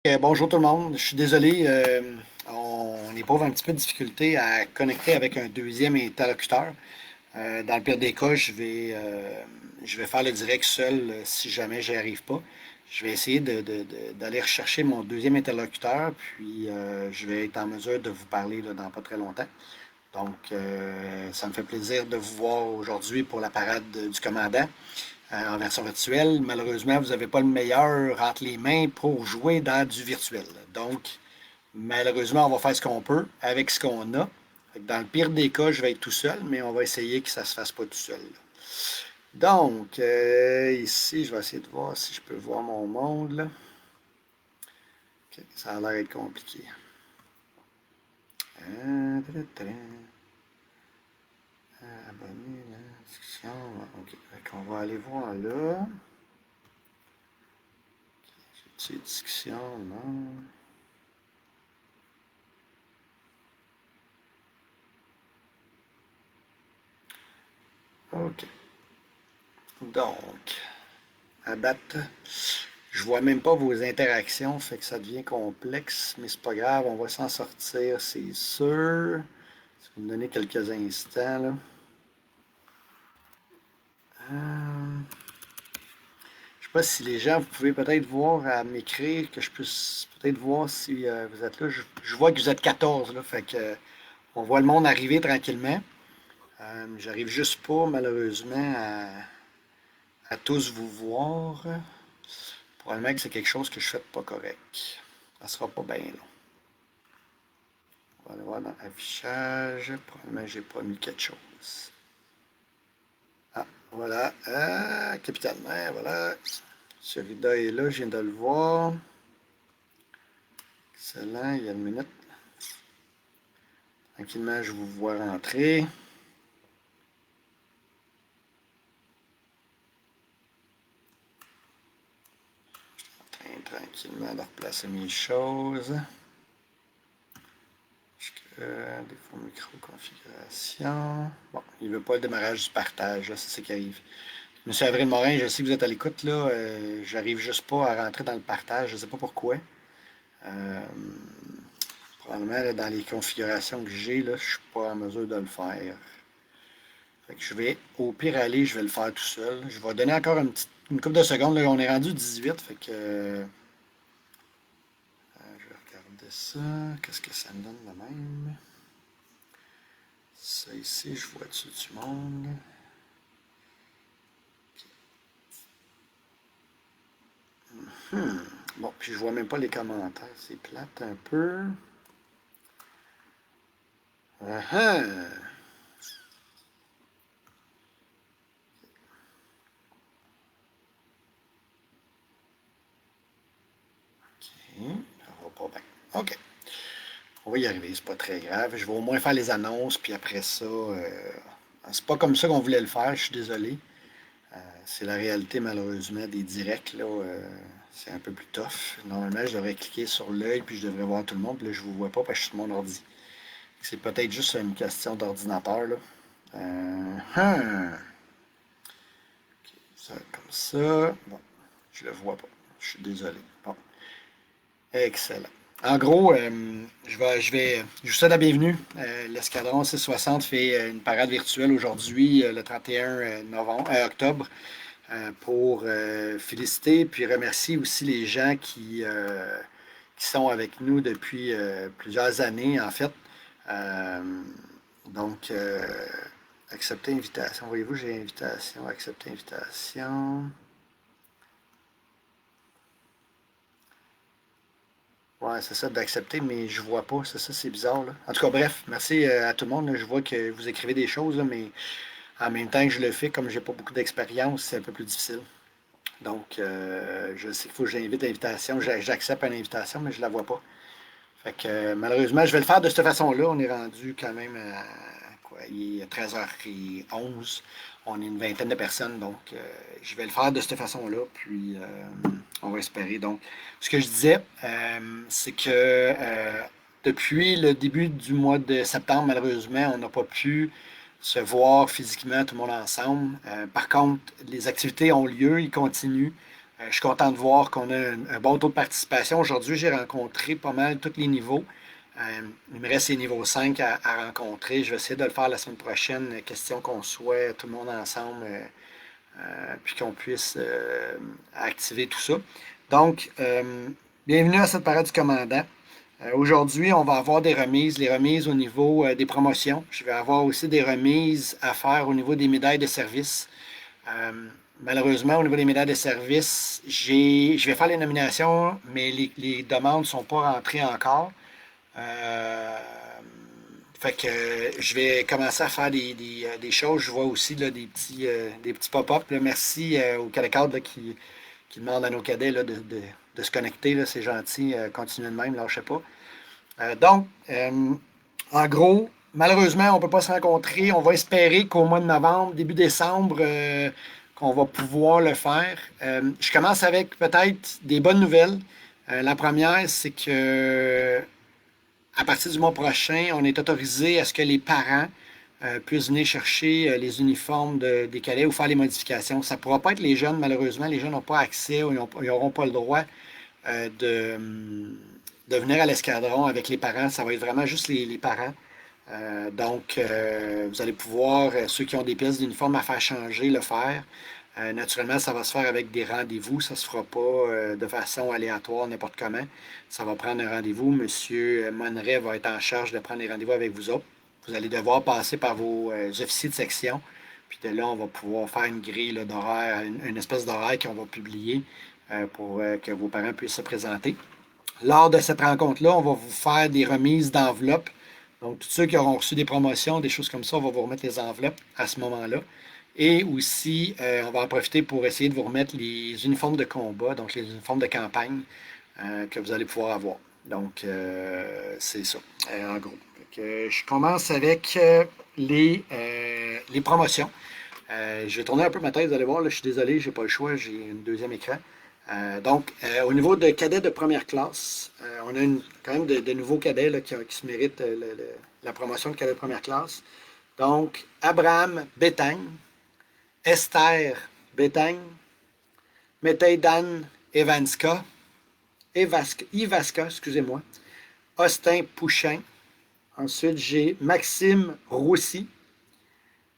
Bonjour tout le monde, je suis désolé, on éprouve un petit peu de difficulté à connecter avec un deuxième interlocuteur. Dans le pire des cas, je vais faire le direct seul si jamais j'y arrive pas. Je vais essayer d'aller rechercher mon deuxième interlocuteur, puis je vais être en mesure de vous parler là, dans pas très longtemps. Donc, ça me fait plaisir de vous voir aujourd'hui pour la parade du commandant en version virtuelle. Malheureusement, vous n'avez pas le meilleur entre les mains pour jouer dans du virtuel. Donc, malheureusement, on va faire ce qu'on peut avec ce qu'on a. Dans le pire des cas, je vais être tout seul, mais on va essayer que ça ne se fasse pas tout seul. Donc, ici, je vais essayer de voir si je peux voir mon monde. Là. Ok, ça a l'air d'être compliqué. Abonné, discussion. Ok, on va aller voir là. J'ai discussion, non. Ok. Donc, à date, je vois même pas vos interactions, fait que ça devient complexe, mais c'est pas grave, on va s'en sortir, c'est sûr. Si vous me donnez quelques instants, là. Je sais pas si les gens, vous pouvez peut-être voir à m'écrire, que je puisse peut-être voir si vous êtes là. Je vois que vous êtes 14, là, fait que on voit le monde arriver tranquillement. J'arrive juste pas, malheureusement, à tous vous voir. Probablement que c'est quelque chose que je fais de pas correct. Ça sera pas bien long. On va aller voir dans affichage. Probablement que j'ai pas mis quelque chose. Ah, voilà. Ah, Capitaine Mère, voilà. Celui-là est là, je viens de le voir. Excellent, il y a une minute. Tranquillement, je vous vois rentrer. Tranquillement de replacer mes choses. Défaut micro configuration. Bon, il ne veut pas le démarrage du partage, c'est ce qui arrive. Monsieur Avril Morin, je sais que vous êtes à l'écoute, là. J'arrive juste pas à rentrer dans le partage, je ne sais pas pourquoi. Euh, Probablement là, dans les configurations que j'ai, là, je ne suis pas en mesure de le faire. Fait que je vais, au pire aller, je vais le faire tout seul. Je vais donner encore une couple de secondes. Là, on est rendu 18, fait que je vais regarder ça. Qu'est-ce que ça me donne de même? Ça ici, je vois dessus du monde. Bon, puis je vois même pas les commentaires. C'est plate un peu. Uh-huh. OK. Ça va pas bien. OK. On va y arriver, c'est pas très grave. Je vais au moins faire les annonces, puis après ça, c'est pas comme ça qu'on voulait le faire, je suis désolé. C'est la réalité, malheureusement, des directs, là. C'est un peu plus tough. Normalement, je devrais cliquer sur l'œil, puis je devrais voir tout le monde, puis là, je vous vois pas parce que je suis sur mon ordi. C'est peut-être juste une question d'ordinateur, là. Hum. Ça, comme ça. Bon, je le vois pas. Je suis désolé. Bon, excellent. En gros, je vous souhaite la bienvenue. L'escadron 660 fait une parade virtuelle aujourd'hui, le 31 octobre, pour féliciter puis remercier aussi les gens qui sont avec nous depuis plusieurs années, en fait. Euh, donc, accepter invitation. Voyez-vous, j'ai invitation, accepter invitation. Ouais, c'est ça, d'accepter, mais je vois pas. C'est ça, c'est bizarre, là. En tout cas, bref, merci à tout le monde, là. Je vois que vous écrivez des choses, là, mais en même temps que je le fais, comme j'ai pas beaucoup d'expérience, c'est un peu plus difficile. Donc, je sais qu'il faut que j'invite l'invitation. J'accepte une invitation, mais je la vois pas. Fait que malheureusement, je vais le faire de cette façon-là. On est rendu quand même à quoi? Il est 13h11. On est une vingtaine de personnes, donc je vais le faire de cette façon-là. Puis on va espérer. Donc, ce que je disais, c'est que depuis le début du mois de septembre, malheureusement, on n'a pas pu se voir physiquement tout le monde ensemble. Par contre, les activités ont lieu, ils continuent. Je suis content de voir qu'on a un bon taux de participation. Aujourd'hui, j'ai rencontré pas mal tous les niveaux. Il me reste les niveaux 5 à rencontrer. Je vais essayer de le faire la semaine prochaine. Question qu'on soit tout le monde ensemble, puis qu'on puisse activer tout ça. Donc, bienvenue à cette parade du commandant. Aujourd'hui, on va avoir des remises, les remises au niveau des promotions. Je vais avoir aussi des remises à faire au niveau des médailles de service. Euh, Malheureusement, au niveau des médailles de service, je vais faire les nominations, mais les demandes ne sont pas rentrées encore. Euh, Fait que je vais commencer à faire des choses. Je vois aussi là, des petits pop-up. Merci aux cadets qui demandent à nos cadets là, de se connecter. Là. C'est gentil. Continuez de même, lâchez pas. En gros, malheureusement, on ne peut pas se rencontrer. On va espérer qu'au mois de novembre, début décembre, qu'on va pouvoir le faire. Je commence avec peut-être des bonnes nouvelles. La première, c'est que à partir du mois prochain, on est autorisé à ce que les parents puissent venir chercher les uniformes des cadets ou faire les modifications. Ça ne pourra pas être les jeunes, malheureusement. Les jeunes n'ont pas accès ou ils n'auront pas le droit de venir à l'escadron avec les parents. Ça va être vraiment juste les parents. Vous allez pouvoir, ceux qui ont des pièces d'uniforme à faire changer, le faire. Naturellement, ça va se faire avec des rendez-vous. Ça ne se fera pas de façon aléatoire, n'importe comment. Ça va prendre un rendez-vous. Monsieur Monneret va être en charge de prendre les rendez-vous avec vous autres. Vous allez devoir passer par vos officiers de section. Puis de là, on va pouvoir faire une grille là, d'horaire, une espèce d'horaire qu'on va publier pour que vos parents puissent se présenter. Lors de cette rencontre-là, on va vous faire des remises d'enveloppes. Donc, tous ceux qui auront reçu des promotions, des choses comme ça, on va vous remettre les enveloppes à ce moment-là. Et aussi, on va en profiter pour essayer de vous remettre les uniformes de combat, donc les uniformes de campagne que vous allez pouvoir avoir. Donc, c'est ça, en gros. Je commence avec les promotions. Je vais tourner un peu ma tête, vous allez voir, là, je suis désolé, j'ai pas le choix, j'ai un deuxième écran. Au niveau de cadets de première classe, on a quand même de nouveaux cadets là, qui se méritent la promotion de cadet de première classe. Donc, Abraham Bétagne, Esther Bétagne, Métaidan Ivaska, excusez-moi, Austin Pouchin. Ensuite, j'ai Maxime Roussy,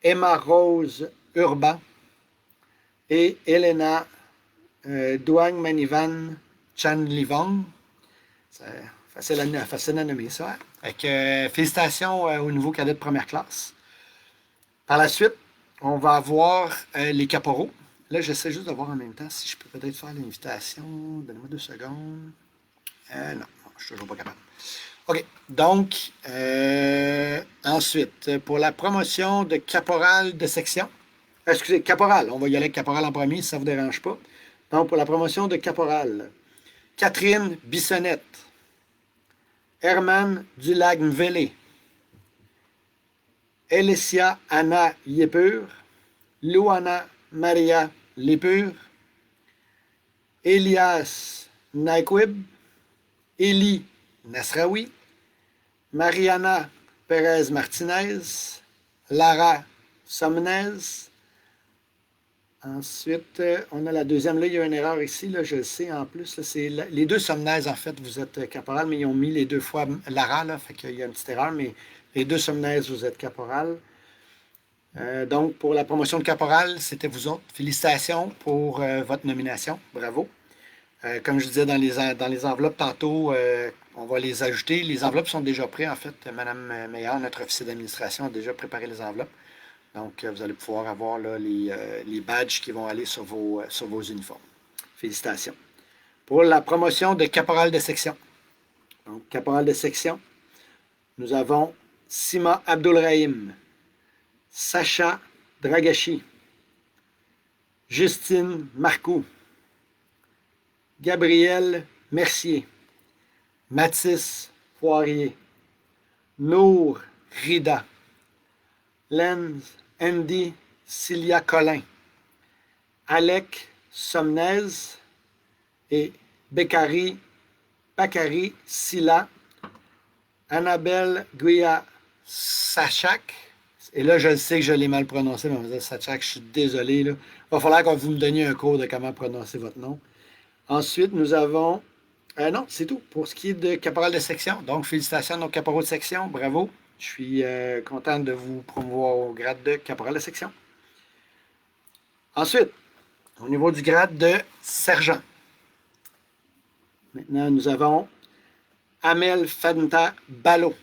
Emma Rose Urban et Elena Duang Manivan Chanlivong. C'est facile à nommer ça. Félicitations au nouveau cadet de première classe. Par la suite, on va avoir les caporaux. Là, j'essaie juste de voir en même temps si je peux peut-être faire l'invitation. Donnez-moi 2 secondes. Non, je suis toujours pas capable. OK. Donc, ensuite, pour la promotion de caporal de section. Excusez, caporal. On va y aller avec caporal en premier si ça ne vous dérange pas. Donc, pour la promotion de caporal, Catherine Bissonnette, Herman Dulac-Mvelé, Elicia Anna Yepur, Luana Maria Lepur, Elias Naikwib, Eli Nasraoui, Mariana Pérez Martinez, Lara Somnez. Ensuite, on a la deuxième. Là, il y a une erreur ici. Là, je le sais en plus. Là, c'est les deux Somnez, en fait, vous êtes caporal, mais ils ont mis les 2 fois Lara. Là, fait qu'il y a une petite erreur, mais les deux Somnez, vous êtes caporal. Donc, pour la promotion de caporal, c'était vous autres. Félicitations pour votre nomination. Bravo. Comme je disais dans les enveloppes tantôt, on va les ajouter. Les enveloppes sont déjà prêtes, en fait. Madame Meillard, notre officier d'administration, a déjà préparé les enveloppes. Donc, vous allez pouvoir avoir là, les badges qui vont aller sur vos uniformes. Félicitations. Pour la promotion de caporal de section. Donc, caporal de section, nous avons Sima Abdulrahim, Sacha Dragashi, Justine Marcoux, Gabriel Mercier, Mathis Poirier, Nour Rida, Lenz Andy Cilia Collin, Alec Somnez et Bakari Silla, Annabelle Guya Sachak. Et là, je sais que je l'ai mal prononcé, mais on va dire Sachak, je suis désolé. Là. Il va falloir que vous me donniez un cours de comment prononcer votre nom. Ensuite, nous avons... non, c'est tout pour ce qui est de caporal de section. Donc, félicitations à nos caporaux de section. Bravo. Je suis content de vous promouvoir au grade de caporal de section. Ensuite, au niveau du grade de sergent. Maintenant, nous avons Amel Fanta Ballot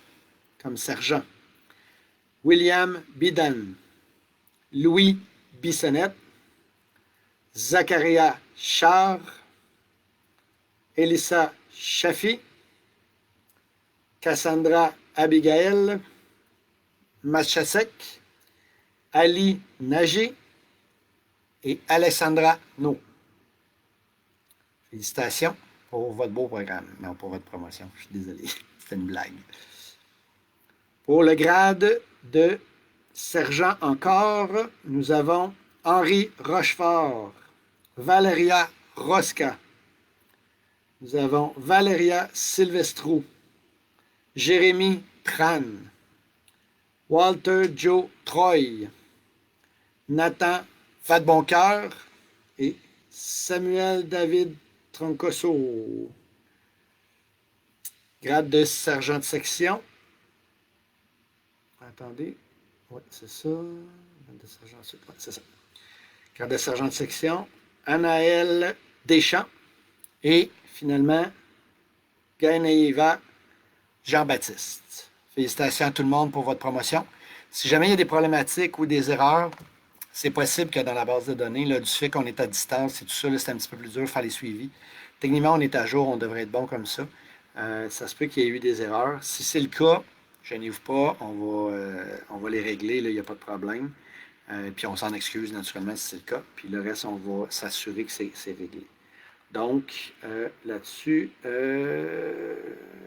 comme sergent. William Bidan. Louis Bissonnette. Zacharia Char. Elissa Chafi. Cassandra Abigail. Machasek. Ali Nagy et Alessandra No. Félicitations pour votre beau programme. Non, pour votre promotion. Je suis désolé. C'était une blague. Pour le grade de sergent encore, nous avons Henri Rochefort, Valeria Rosca. Nous avons Valeria Silvestrou, Jérémy Tran, Walter Joe Troy, Nathan Vadeboncoeur et Samuel David Troncoso. Grade de sergent de section. Attendez. Oui, c'est ça. Grade de sergent, ouais, c'est ça. Grade de sergent de section. Anaël Deschamps. Et finalement, Gaënaïva Jean-Baptiste. Félicitations à tout le monde pour votre promotion. Si jamais il y a des problématiques ou des erreurs, c'est possible que dans la base de données, là, du fait qu'on est à distance et tout ça, c'est un petit peu plus dur de faire les suivis. Techniquement, on est à jour, on devrait être bon comme ça. Ça se peut qu'il y ait eu des erreurs. Si c'est le cas, gênez-vous pas, on va les régler, il n'y a pas de problème. Puis on s'en excuse naturellement si c'est le cas. Puis le reste, on va s'assurer que c'est réglé. Donc, là-dessus,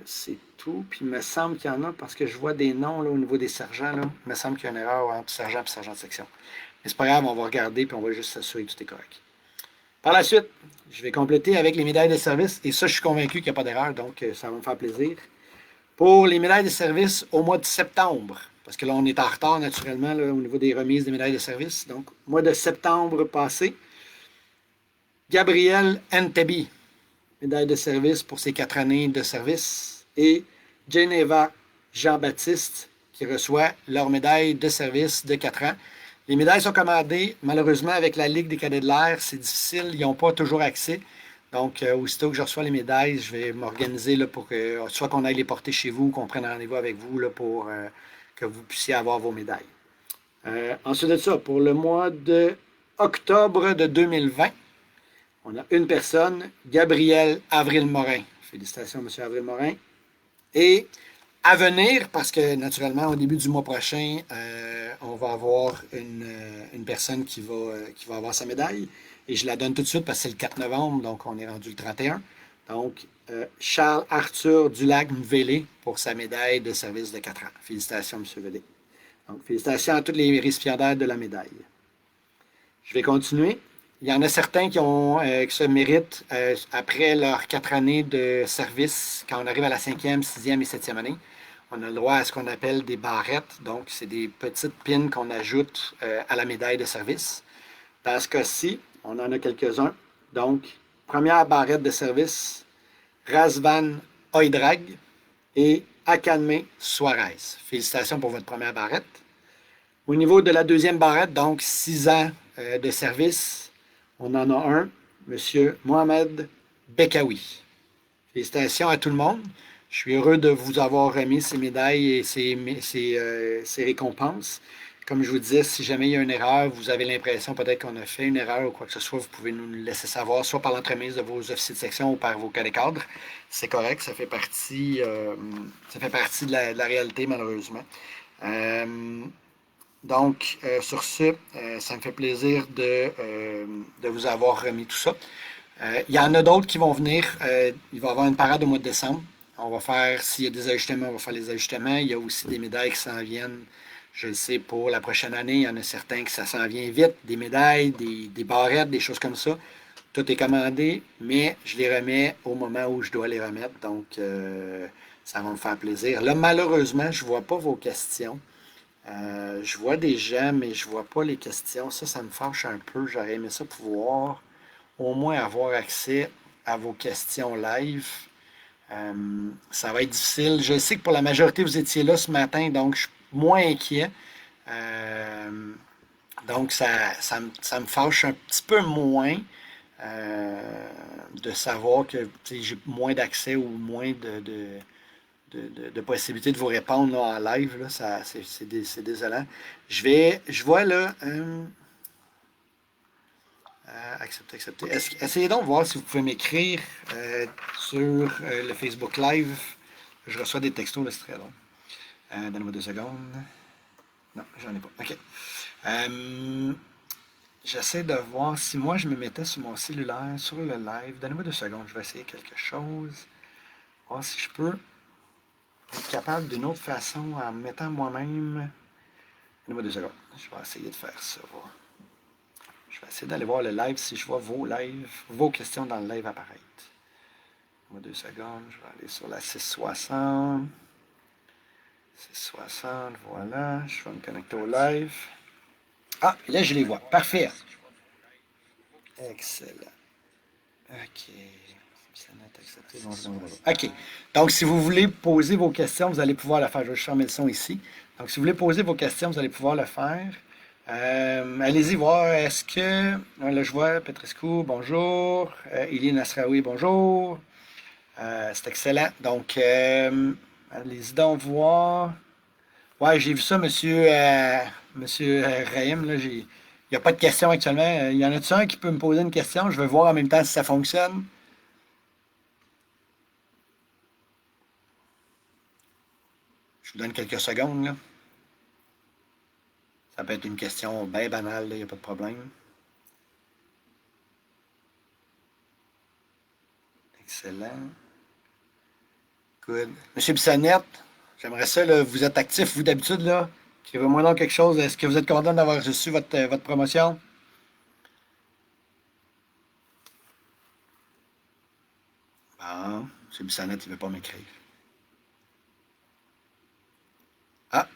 c'est tout. Puis il me semble qu'il y en a, parce que je vois des noms là, au niveau des sergents. Là. Il me semble qu'il y a une erreur entre sergent et sergent de section. Mais c'est pas grave, on va regarder puis on va juste s'assurer que tout est correct. Par la suite, je vais compléter avec les médailles de service. Et ça, je suis convaincu qu'il n'y a pas d'erreur, donc ça va me faire plaisir. Pour les médailles de service au mois de septembre, parce que là, on est en retard naturellement là, au niveau des remises des médailles de service. Donc, mois de septembre passé, Gabriel Ntebi, médaille de service pour ses 4 années de service. Et Geneva Jean-Baptiste, qui reçoit leur médaille de service de 4 ans. Les médailles sont commandées, malheureusement, avec la Ligue des cadets de l'air, c'est difficile, ils n'ont pas toujours accès. Donc, aussitôt que je reçois les médailles, je vais m'organiser là, pour que soit qu'on aille les porter chez vous, qu'on prenne rendez-vous avec vous là, pour que vous puissiez avoir vos médailles. Ensuite de ça, pour le mois de octobre de 2020, on a une personne, Gabriel Avril-Morin. Félicitations, M. Avril-Morin. Et à venir, parce que naturellement, au début du mois prochain, on va avoir une personne qui va avoir sa médaille. Et je la donne tout de suite parce que c'est le 4 novembre, donc on est rendu le 31. Donc, Charles Arthur Dulac-Mvélé pour sa médaille de service de 4 ans. Félicitations, M. Vélé. Donc, félicitations à tous les récipiendaires de la médaille. Je vais continuer. Il y en a certains qui se méritent, après leurs 4 années de service, quand on arrive à la 5e, 6e et 7e année, on a le droit à ce qu'on appelle des barrettes. Donc, c'est des petites pins qu'on ajoute à la médaille de service. Dans ce cas-ci, on en a quelques-uns. Donc, première barrette de service, Razvan Oidrag et Akanme Suarez. Félicitations pour votre première barrette. Au niveau de la deuxième barrette, donc 6 ans de service, on en a un, M. Mohamed Bekawi. Félicitations à tout le monde. Je suis heureux de vous avoir remis ces médailles et ces récompenses. Comme je vous disais, si jamais il y a une erreur, vous avez l'impression peut-être qu'on a fait une erreur ou quoi que ce soit, vous pouvez nous le laisser savoir, soit par l'entremise de vos officiers de section ou par vos cadets cadres. C'est correct, ça fait partie de la réalité, malheureusement. Donc, sur ce, ça me fait plaisir de vous avoir remis tout ça. Il y en a d'autres qui vont venir. Il va y avoir une parade au mois de décembre. On va faire, s'il y a des ajustements, on va faire les ajustements. Il y a aussi des médailles qui s'en viennent. Je le sais, pour la prochaine année, il y en a certains que ça s'en vient vite. Des médailles, des barrettes, des choses comme ça. Tout est commandé, mais je les remets au moment où je dois les remettre. Donc, ça va me faire plaisir. Là, malheureusement, je ne vois pas vos questions. Je vois des gens, mais je ne vois pas les questions. Ça me fâche un peu. J'aurais aimé ça pouvoir au moins avoir accès à vos questions live. Ça va être difficile. Je sais que pour la majorité, vous étiez là ce matin, donc je suis moins inquiet. Euh, donc, ça me fâche un petit peu moins de savoir que j'ai moins d'accès ou moins de possibilités de vous répondre là, en live. Là, c'est désolant. Je vois là. Accepter, accepter. Essayez donc de voir si vous pouvez m'écrire sur le Facebook Live. Je reçois des textos, là, c'est très long. Donne-moi 2 secondes. Non, j'en ai pas. OK. Euh, J'essaie de voir si moi je me mettais sur mon cellulaire, sur le live. Donnez-moi 2 secondes, je vais essayer quelque chose. Voir si je peux être capable d'une autre façon en me mettant moi-même. Donnez-moi 2 secondes. Je vais essayer de faire ça. Je vais essayer d'aller voir le live si je vois vos lives, vos questions dans le live apparaître. Donnez-moi 2 secondes. Je vais aller sur la 660. 660, voilà. Je vais me connecter au live. Ah, là je les vois. Parfait. Excellent. OK. OK. Donc, si vous voulez poser vos questions, vous allez pouvoir le faire. Je vais juste fermer le son ici. Donc, si vous voulez poser vos questions, vous allez pouvoir le faire. Allez-y voir. Est-ce que. Là, je vois Petrescu, bonjour. Ilie Nasraoui, bonjour. C'est excellent. Donc, allez-y donc voir. Ouais, j'ai vu ça, monsieur Rahim. Là, il n'y a pas de questions actuellement. Il y en a-tu un qui peut me poser une question? Je vais voir en même temps si ça fonctionne. Je vous donne quelques secondes, là. Ça peut être une question bien banale, il n'y a pas de problème. Excellent. Good. Monsieur Bissonnette, j'aimerais ça, là, vous êtes actif, vous, d'habitude, là. Écrivez-moi donc quelque chose. Est-ce que vous êtes content d'avoir reçu votre promotion? Bon, Monsieur Bissonnette, il ne veut pas m'écrire. Ah,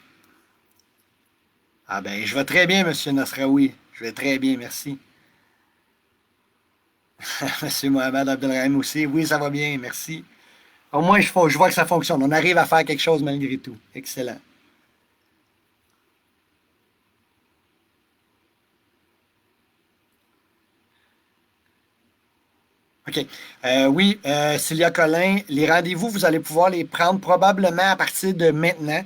ah ben, je vais très bien, Monsieur Nasraoui. Je vais très bien, merci. Monsieur Mohamed Abdelrahim aussi. Oui, ça va bien, merci. Au moins, je vois que ça fonctionne. On arrive à faire quelque chose malgré tout. Excellent. OK. Oui, Célia Collin, les rendez-vous, vous allez pouvoir les prendre probablement à partir de maintenant.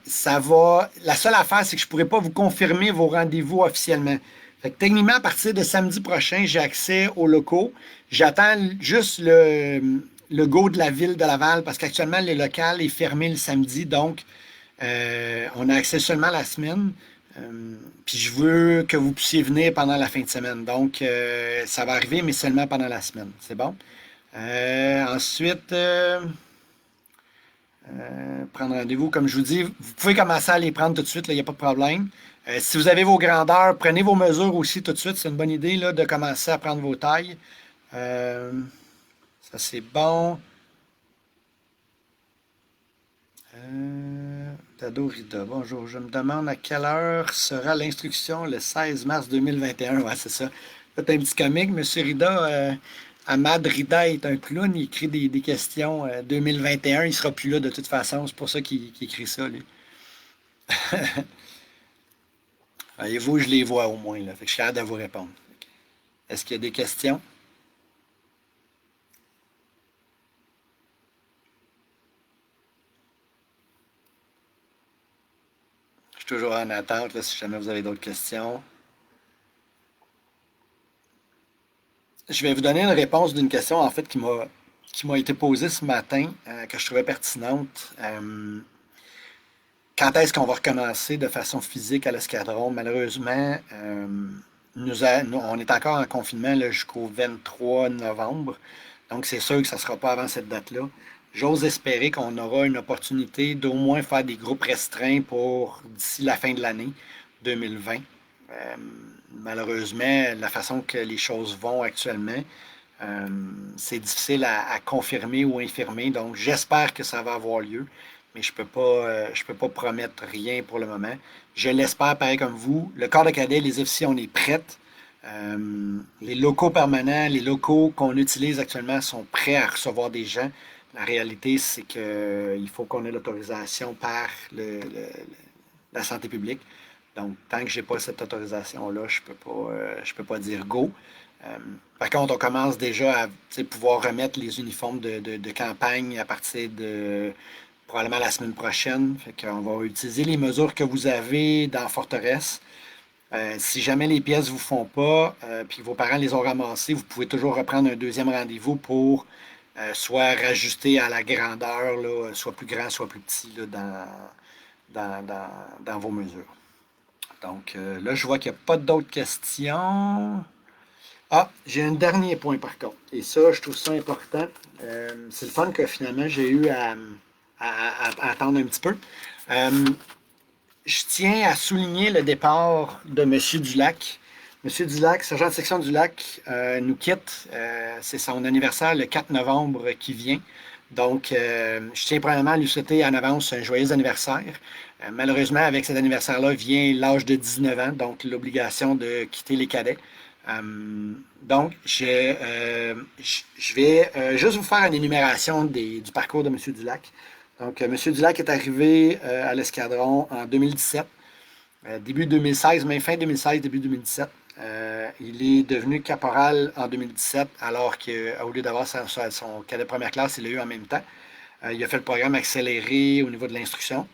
Ça va. La seule affaire, c'est que je ne pourrai pas vous confirmer vos rendez-vous officiellement. Fait que techniquement, à partir de samedi prochain, j'ai accès aux locaux. J'attends juste le go de la ville de Laval parce qu'actuellement, le local est fermé le samedi. Donc, on a accès seulement la semaine. Puis je veux que vous puissiez venir pendant la fin de semaine. Donc, ça va arriver, mais seulement pendant la semaine. C'est bon? Ensuite, prendre rendez-vous, comme je vous dis, vous pouvez commencer à les prendre tout de suite, il n'y a pas de problème. Si vous avez vos grandeurs, prenez vos mesures aussi tout de suite. C'est une bonne idée là, de commencer à prendre vos tailles. Euh, Ça, c'est bon. Tado Rida, bonjour. Je me demande à quelle heure sera l'instruction le 16 mars 2021. Ouais, c'est ça. C'est un petit comique. Monsieur Rida, Ahmad Rida est un clown. Il écrit des questions 2021. Il ne sera plus là de toute façon. C'est pour ça qu'il écrit ça, lui. Voyez-vous, je les vois au moins, là. Fait que je suis hâte de vous répondre. Est-ce qu'il y a des questions? Je suis toujours en attente, là, si jamais vous avez d'autres questions. Je vais vous donner une réponse d'une question, en fait, qui m'a été posée ce matin, que je trouvais pertinente. Quand est-ce qu'on va recommencer de façon physique à l'escadron? Malheureusement, on est encore en confinement jusqu'au 23 novembre. Donc, c'est sûr que ça ne sera pas avant cette date-là. J'ose espérer qu'on aura une opportunité d'au moins faire des groupes restreints pour d'ici la fin de l'année 2020. Euh, Malheureusement, la façon que les choses vont actuellement, euh, c'est difficile à confirmer ou infirmer. Donc, j'espère que ça va avoir lieu, mais je peux pas promettre rien pour le moment. Je l'espère pareil comme vous. Le corps de cadet, les officiers, on est prêts. Les locaux permanents, les locaux qu'on utilise actuellement sont prêts à recevoir des gens. La réalité, c'est qu'il faut qu'on ait l'autorisation par la santé publique. Donc, tant que je n'ai pas cette autorisation-là, je peux pas dire go. Euh, Par contre, on commence déjà à pouvoir remettre les uniformes de campagne à partir de probablement la semaine prochaine. Fait qu'on va utiliser les mesures que vous avez dans Forteresse. Si jamais les pièces ne vous font pas, puis vos parents les ont ramassées, vous pouvez toujours reprendre un deuxième rendez-vous pour soit rajuster à la grandeur, là, soit plus grand, soit plus petit là, dans vos mesures. Donc là, je vois qu'il n'y a pas d'autres questions. Ah, j'ai un dernier point par contre. Et ça, je trouve ça important. C'est le fun que finalement j'ai eu à attendre un petit peu. Euh, je tiens à souligner le départ de M. Dulac. M. Dulac, sergent de section du Lac, nous quitte. C'est son anniversaire le 4 novembre qui vient. Donc, je tiens premièrement à lui souhaiter en avance un joyeux anniversaire. Malheureusement, avec cet anniversaire-là vient l'âge de 19 ans, donc l'obligation de quitter les cadets. Donc, je vais juste vous faire une énumération du parcours de M. Dulac. Donc, M. Dulac est arrivé à l'escadron en 2017, début 2016, même fin 2016, début 2017. Il est devenu caporal en 2017, alors qu'au lieu d'avoir son cadet première classe, il l'a eu en même temps. Il a fait le programme accéléré au niveau de l'instruction.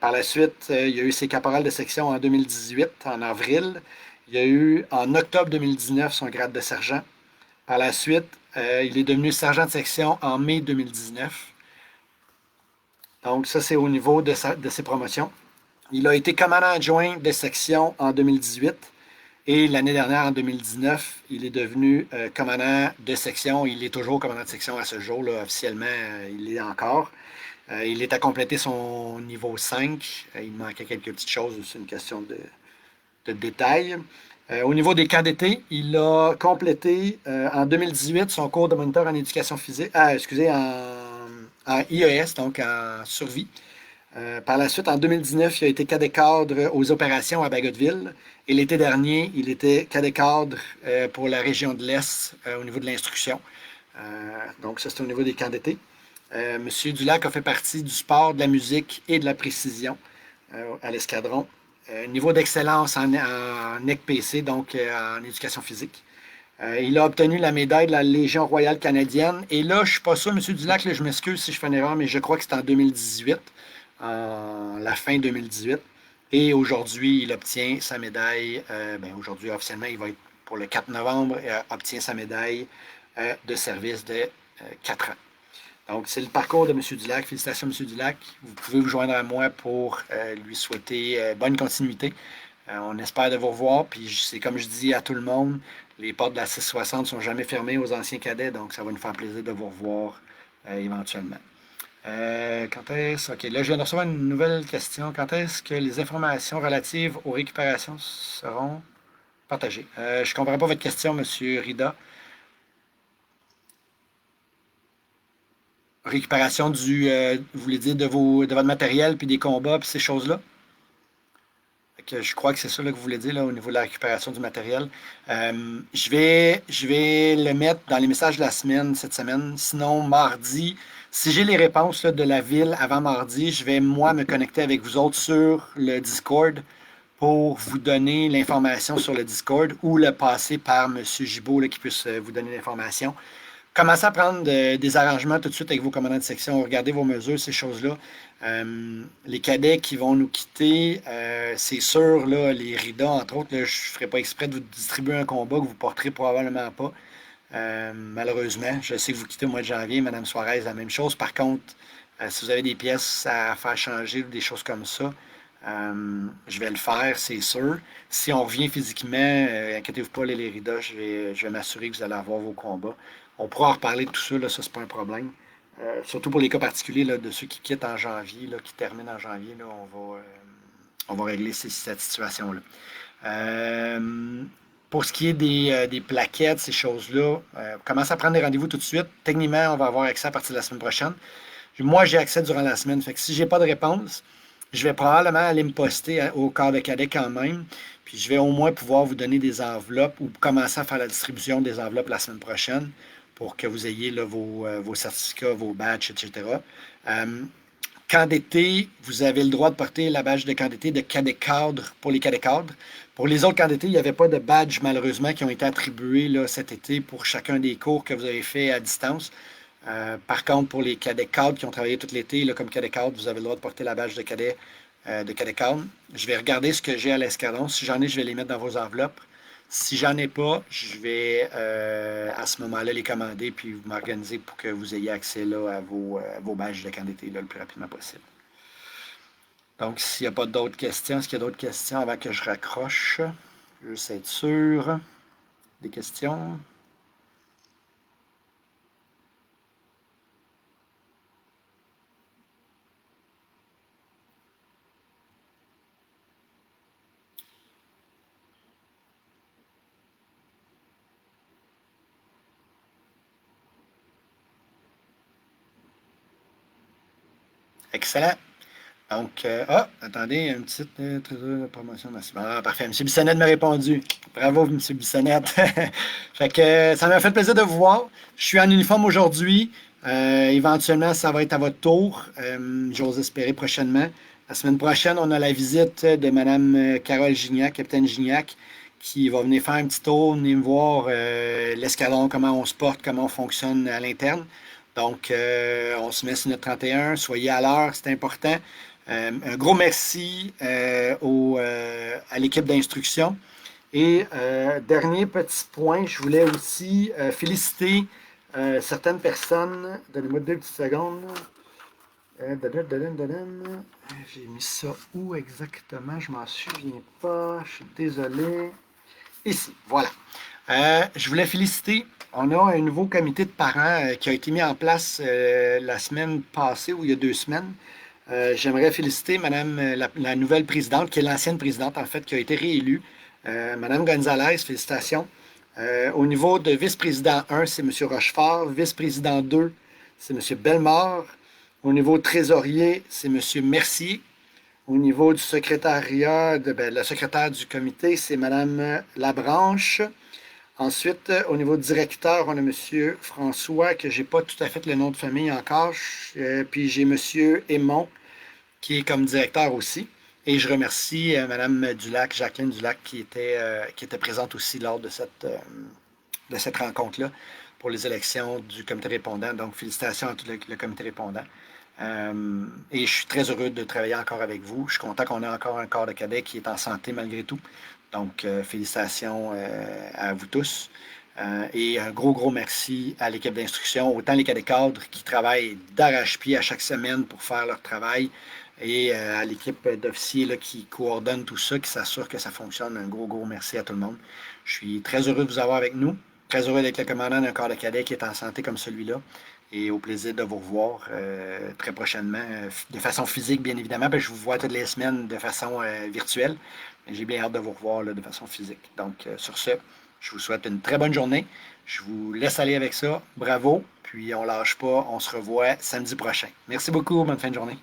Par la suite, il y a eu ses caporales de section en 2018, en avril. Il y a eu en octobre 2019 son grade de sergent. Par la suite, il est devenu sergent de section en mai 2019. Donc, ça, c'est au niveau de ses promotions. Il a été commandant adjoint de section en 2018 et l'année dernière, en 2019, il est devenu commandant de section. Il est toujours commandant de section à ce jour, là, officiellement, il l'est encore. Il est à compléter son niveau 5. Il manquait quelques petites choses, c'est une question de détails. Au niveau des camps d'été, il a complété en 2018 son cours de moniteur en éducation physique, en IES, donc en survie. Par la suite, en 2019, il a été cadet cadre aux opérations à Bagotville. Et l'été dernier, il était cadet cadre pour la région de l'Est au niveau de l'instruction. Donc, ça, c'est au niveau des camps d'été. Monsieur Dulac a fait partie du sport, de la musique et de la précision à l'escadron. Niveau d'excellence en ECPC, donc en éducation physique. Il a obtenu la médaille de la Légion royale canadienne. Et là, je ne suis pas sûr, M. Dulac, là, je m'excuse si je fais une erreur, mais je crois que c'est en 2018, en la fin 2018. Et aujourd'hui, il obtient sa médaille. Aujourd'hui, officiellement, il va être pour le 4 novembre, obtient sa médaille de service de 4 ans. Donc, c'est le parcours de M. Dulac. Félicitations, M. Dulac. Vous pouvez vous joindre à moi pour lui souhaiter bonne continuité. On espère de vous revoir. Puis, c'est comme je dis à tout le monde, les portes de la 660 ne sont jamais fermées aux anciens cadets. Donc, ça va nous faire plaisir de vous revoir éventuellement. Quand est-ce... OK, là, je viens de recevoir une nouvelle question. Quand est-ce que les informations relatives aux récupérations seront partagées? Je ne comprends pas votre question, M. Rida. Récupération vous voulez dire de votre matériel, puis des combats, puis ces choses-là? Je crois que c'est ça là, que vous voulez dire là, au niveau de la récupération du matériel. Je vais le mettre dans les messages de la semaine, cette semaine. Sinon, mardi, si j'ai les réponses là, de la ville avant mardi, je vais, moi, me connecter avec vous autres sur le Discord pour vous donner l'information sur le Discord ou le passer par M. Gibault là, qui puisse vous donner l'information. Commencez à prendre des arrangements tout de suite avec vos commandants de section. Regardez vos mesures, ces choses-là. Les cadets qui vont nous quitter, c'est sûr, là, les RIDA, entre autres, là, je ne ferai pas exprès de vous distribuer un combat que vous ne porterez probablement pas. Malheureusement, je sais que vous quittez au mois de janvier. Mme Suarez, la même chose. Par contre, si vous avez des pièces à faire changer ou des choses comme ça, je vais le faire, c'est sûr. Si on revient physiquement, inquiétez-vous pas, les RIDA, je vais m'assurer que vous allez avoir vos combats. On pourra en reparler de tout ça, là, ça, c'est pas un problème. Surtout pour les cas particuliers là, de ceux qui quittent en janvier, là, qui terminent en janvier, là, on va régler cette situation-là. Pour ce qui est des plaquettes, ces choses-là, commencez à prendre des rendez-vous tout de suite. Techniquement, on va avoir accès à partir de la semaine prochaine. Moi, j'ai accès durant la semaine. Fait que si j'ai pas de réponse, Je vais probablement aller me poster au corps de cadet quand même. Puis je vais au moins pouvoir vous donner des enveloppes ou commencer à faire la distribution des enveloppes la semaine prochaine pour que vous ayez là, vos certificats, vos badges, etc. Euh, Camp d'été, vous avez le droit de porter la badge de camp d'été de cadet cadre pour les cadets cadres. Pour les autres camps d'été, il n'y avait pas de badge malheureusement qui ont été attribués là, cet été pour chacun des cours que vous avez fait à distance. Par contre, pour les cadets cadres qui ont travaillé tout l'été, là, comme cadet cadre, vous avez le droit de porter la badge de cadet cadre. Je vais regarder ce que j'ai à l'escadron. Si j'en ai, je vais les mettre dans vos enveloppes. Si j'en ai pas, je vais à ce moment-là les commander puis vous m'organiser pour que vous ayez accès là, à vos badges de camp d'été là, le plus rapidement possible. Donc, s'il n'y a pas d'autres questions, est-ce qu'il y a d'autres questions avant que je raccroche? Je veux juste être sûr. Des questions? Excellent. Donc, attendez, une petite promotion. Ah, parfait. M. Bissonnette m'a répondu. Bravo, M. Bissonnette. Fait que ça m'a fait plaisir de vous voir. Je suis en uniforme aujourd'hui. Éventuellement, ça va être à votre tour. J'ose espérer prochainement. La semaine prochaine, on a la visite de Mme Carole Gignac, capitaine Gignac, qui va venir faire un petit tour, venir me voir l'escadron, comment on se porte, comment on fonctionne à l'interne. Donc, on se met sur notre 31. Soyez à l'heure, c'est important. Un gros merci à l'équipe d'instruction. Et dernier petit point, je voulais aussi féliciter certaines personnes. Donnez-moi 2 petites secondes. J'ai mis ça où exactement? Je m'en souviens pas. Je suis désolé. Ici, voilà. Je voulais féliciter. On a un nouveau comité de parents qui a été mis en place la semaine passée ou il y a 2 semaines. J'aimerais féliciter Madame la nouvelle présidente, qui est l'ancienne présidente en fait, qui a été réélue. Madame Gonzalez, félicitations. Au niveau de vice-président 1, c'est M. Rochefort. Vice-président 2, c'est M. Bellemare. Au niveau trésorier, c'est M. Mercier. Au niveau du secrétariat, la secrétaire du comité, c'est Mme Labranche. Ensuite, au niveau directeur, on a M. François, que je n'ai pas tout à fait le nom de famille encore. Puis j'ai M. Aymon, qui est comme directeur aussi. Et je remercie Mme Dulac, Jacqueline Dulac, qui était présente aussi lors de cette rencontre-là pour les élections du comité répondant. Donc, félicitations à tout le comité répondant. Et je suis très heureux de travailler encore avec vous. Je suis content qu'on ait encore un corps de cadets qui est en santé malgré tout. Donc, félicitations à vous tous. Et un gros, gros merci à l'équipe d'instruction, autant les cadets cadres qui travaillent d'arrache-pied à chaque semaine pour faire leur travail, et à l'équipe d'officiers là, qui coordonne tout ça, qui s'assure que ça fonctionne. Un gros, gros merci à tout le monde. Je suis très heureux de vous avoir avec nous. Très heureux d'être le commandant d'un corps de cadets qui est en santé comme celui-là. Et au plaisir de vous revoir très prochainement, de façon physique, bien évidemment. Je vous vois toutes les semaines de façon virtuelle. Mais j'ai bien hâte de vous revoir là, de façon physique. Donc, sur ce, je vous souhaite une très bonne journée. Je vous laisse aller avec ça. Bravo. Puis, on lâche pas. On se revoit samedi prochain. Merci beaucoup. Bonne fin de journée.